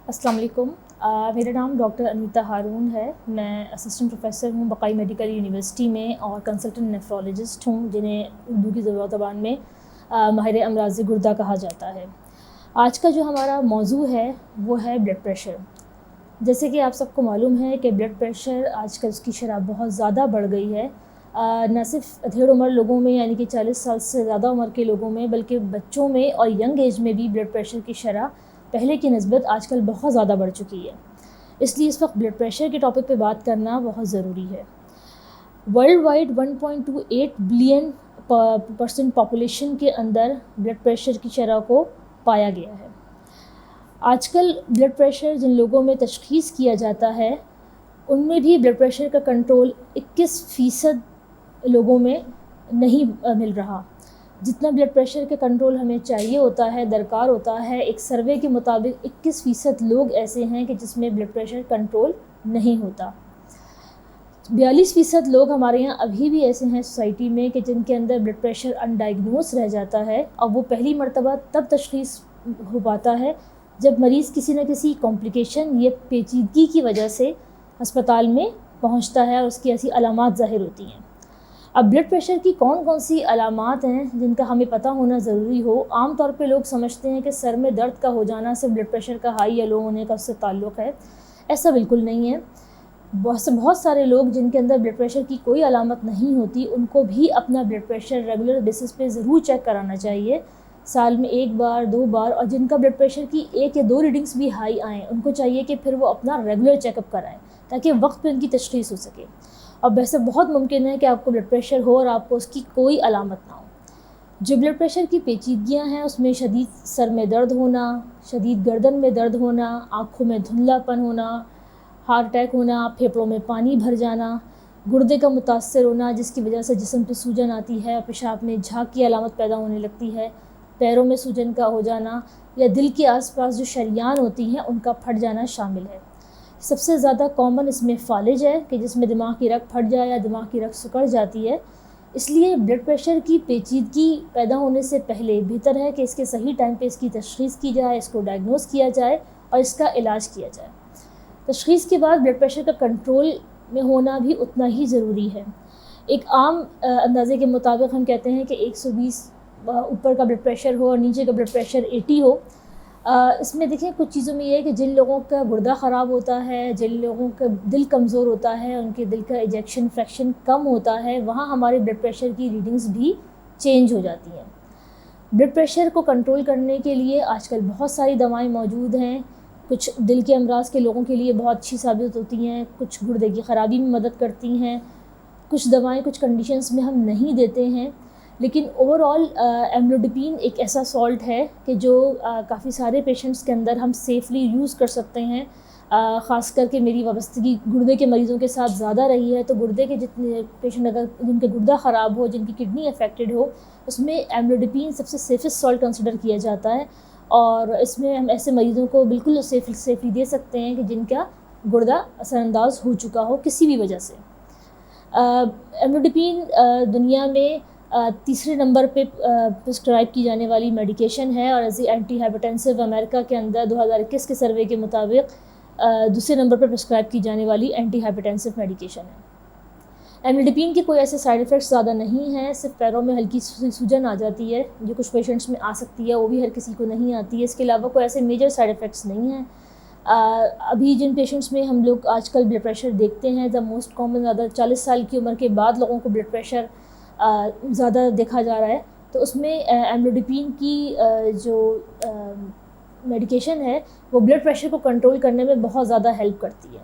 السلام علیکم. میرا نام ڈاکٹر انیتا ہارون ہے. میں اسسٹنٹ پروفیسر ہوں بقائی میڈیکل یونیورسٹی میں اور کنسلٹنٹ نیفرولوجسٹ ہوں، جنہیں اردو کی زبان میں ماہر امراض گردہ کہا جاتا ہے. آج کا جو ہمارا موضوع ہے وہ ہے بلڈ پریشر. جیسے کہ آپ سب کو معلوم ہے کہ بلڈ پریشر آج کل اس کی شرح بہت زیادہ بڑھ گئی ہے. نہ صرف ادھیڑ عمر لوگوں میں یعنی کہ 40 سال سے زیادہ عمر کے لوگوں میں، بلکہ بچوں میں اور ینگ ایج میں بھی بلڈ پریشر کی شرح پہلے کی نسبت آج کل بہت زیادہ بڑھ چکی ہے. اس لیے اس وقت بلڈ پریشر کے ٹاپک پہ بات کرنا بہت ضروری ہے. World wide 1.28 billion percent population کے اندر بلڈ پریشر کی شرح کو پایا گیا ہے. آج کل بلڈ پریشر جن لوگوں میں تشخیص کیا جاتا ہے ان میں بھی بلڈ پریشر کا کنٹرول 21% لوگوں میں نہیں مل رہا. جتنا بلڈ پریشر کے کنٹرول ہمیں چاہیے ہوتا ہے، درکار ہوتا ہے، ایک سروے کے مطابق 21% لوگ ایسے ہیں کہ جس میں بلڈ پریشر کنٹرول نہیں ہوتا. 42% لوگ ہمارے یہاں ابھی بھی ایسے ہیں سوسائٹی میں کہ جن کے اندر بلڈ پریشر انڈائگنوز رہ جاتا ہے، اور وہ پہلی مرتبہ تب تشخیص ہو پاتا ہے جب مریض کسی نہ کسی کمپلیکیشن یا پیچیدگی کی وجہ سے ہسپتال میں پہنچتا ہے اور اس کی ایسی علامات ظاہر ہوتی ہیں. اب بلڈ پریشر کی کون کون سی علامات ہیں جن کا ہمیں پتہ ہونا ضروری ہو؟ عام طور پہ لوگ سمجھتے ہیں کہ سر میں درد کا ہو جانا صرف بلڈ پریشر کا ہائی یا لو ہونے کا اس سے تعلق ہے. ایسا بالکل نہیں ہے. بہت سارے لوگ جن کے اندر بلڈ پریشر کی کوئی علامت نہیں ہوتی، ان کو بھی اپنا بلڈ پریشر ریگولر بیسس پہ ضرور چیک کرانا چاہیے، سال میں 1 بار 2 بار. اور جن کا بلڈ پریشر کی 1 یا 2 ریڈنگز بھی ہائی آئیں ان کو چاہیے کہ پھر وہ اپنا ریگولر چیک اپ کرائیں تاکہ وقت پہ ان کی تشخیص ہو سکے. اور ویسے بہت ممکن ہے کہ آپ کو بلڈ پریشر ہو اور آپ کو اس کی کوئی علامت نہ ہو. جو بلڈ پریشر کی پیچیدگیاں ہیں اس میں شدید سر میں درد ہونا، شدید گردن میں درد ہونا، آنکھوں میں دھندلا پن ہونا، ہارٹ اٹیک ہونا، پھیپھڑوں میں پانی بھر جانا، گردے کا متاثر ہونا جس کی وجہ سے جسم پہ سوجن آتی ہے، پیشاب میں جھاگ کی علامت پیدا ہونے لگتی ہے، پیروں میں سوجن کا ہو جانا، یا دل کے آس پاس جو شریان ہوتی ہیں ان کا پھٹ جانا شامل ہے. سب سے زیادہ کامن اس میں فالج ہے کہ جس میں دماغ کی رگ پھٹ جائے یا دماغ کی رگ سکڑ جاتی ہے. اس لیے بلڈ پریشر کی پیچیدگی پیدا ہونے سے پہلے بہتر ہے کہ اس کے صحیح ٹائم پہ اس کی تشخیص کی جائے، اس کو ڈائگنوز کیا جائے اور اس کا علاج کیا جائے. تشخیص کے بعد بلڈ پریشر کا کنٹرول میں ہونا بھی اتنا ہی ضروری ہے. ایک عام اندازے کے مطابق ہم کہتے ہیں کہ 120 اوپر کا بلڈ پریشر ہو اور نیچے کا بلڈ پریشر 80 ہو. اس میں دیکھیں کچھ چیزوں میں یہ ہے کہ جن لوگوں کا گردہ خراب ہوتا ہے، جن لوگوں کا دل کمزور ہوتا ہے، ان کے دل کا ایجیکشن فریکشن کم ہوتا ہے، وہاں ہمارے بلڈ پریشر کی ریڈنگز بھی چینج ہو جاتی ہیں. بلڈ پریشر کو کنٹرول کرنے کے لیے آج کل بہت ساری دوائیں موجود ہیں. کچھ دل کے امراض کے لوگوں کے لیے بہت اچھی ثابت ہوتی ہیں، کچھ گردے کی خرابی میں مدد کرتی ہیں، کچھ دوائیں کچھ کنڈیشنز میں ہم نہیں دیتے ہیں. لیکن اوور آل ایملوڈپین ایک ایسا سالٹ ہے کہ جو کافی سارے پیشنٹس کے اندر ہم سیفلی یوز کر سکتے ہیں. خاص کر کے میری وابستگی گردے کے مریضوں کے ساتھ زیادہ رہی ہے، تو گردے کے جتنے پیشنٹ اگر جن کا گردہ خراب ہو، جن کی کڈنی افیکٹڈ ہو، اس میں ایملوڈپین سب سے سیفسٹ سالٹ کنسیڈر کیا جاتا ہے. اور اس میں ہم ایسے مریضوں کو بالکل سیفلی دے سکتے ہیں کہ جن کا گردہ اثر انداز ہو چکا ہو کسی بھی وجہ سے. ایملوڈپین دنیا میں تیسرے نمبر پہ پرسکرائب کی جانے والی میڈیکیشن ہے، اور ایز اے اینٹی ہائپرٹینسو امریکہ کے اندر 2021 کے سروے کے مطابق دوسرے نمبر پر پرسکرائب کی جانے والی اینٹی ہائپرٹینسو میڈیکیشن ہے. ایملوڈپین کے کوئی ایسے سائیڈ افیکٹس زیادہ نہیں ہیں، صرف پیروں میں ہلکی سوجن آ جاتی ہے جو کچھ پیشنٹس میں آ سکتی ہے، وہ بھی ہر کسی کو نہیں آتی ہے. اس کے علاوہ کوئی ایسے میجر سائیڈ افیکٹس نہیں ہیں. ابھی جن پیشنٹس میں ہم لوگ آج کل بلڈ پریشر دیکھتے ہیں، دا موسٹ کامن زیادہ 40 سال کی عمر کے بعد لوگوں کو بلڈ پریشر زیادہ دیکھا جا رہا ہے، تو اس میں ایملوڈپین کی جو میڈیکیشن ہے وہ بلڈ پریشر کو کنٹرول کرنے میں بہت زیادہ ہیلپ کرتی ہے.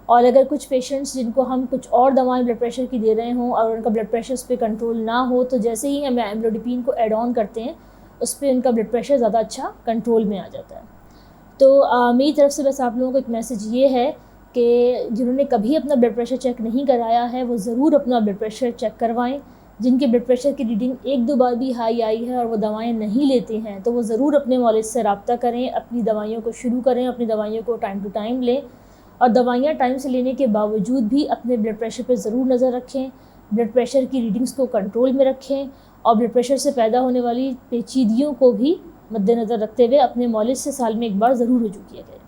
اور اگر کچھ پیشنٹس جن کو ہم کچھ اور دوائیں بلڈ پریشر کی دے رہے ہوں اور ان کا بلڈ پریشر اس پہ کنٹرول نہ ہو، تو جیسے ہی ہم ایملوڈپین کو ایڈ آن کرتے ہیں اس پہ ان کا بلڈ پریشر زیادہ اچھا کنٹرول میں آ جاتا ہے. تو میری طرف سے بس آپ لوگوں کو ایک میسیج یہ ہے کہ جنہوں نے کبھی اپنا بلڈ پریشر چیک نہیں کرایا ہے وہ ضرور اپنا بلڈ پریشر چیک کروائیں. جن کے بلڈ پریشر کی ریڈنگ 1-2 بار بھی ہائی آئی ہے اور وہ دوائیں نہیں لیتے ہیں تو وہ ضرور اپنے مالج سے رابطہ کریں، اپنی دوائیوں کو شروع کریں، اپنی دوائیوں کو ٹائم ٹو ٹائم لیں، اور دوائیاں ٹائم سے لینے کے باوجود بھی اپنے بلڈ پریشر پہ ضرور نظر رکھیں. بلڈ پریشر کی ریڈنگز کو کنٹرول میں رکھیں اور بلڈ پریشر سے پیدا ہونے والی پیچیدگیوں کو بھی مد نظر رکھتے ہوئے اپنے مالج سے سال میں 1 بار ضرور رجوع کیا جائے.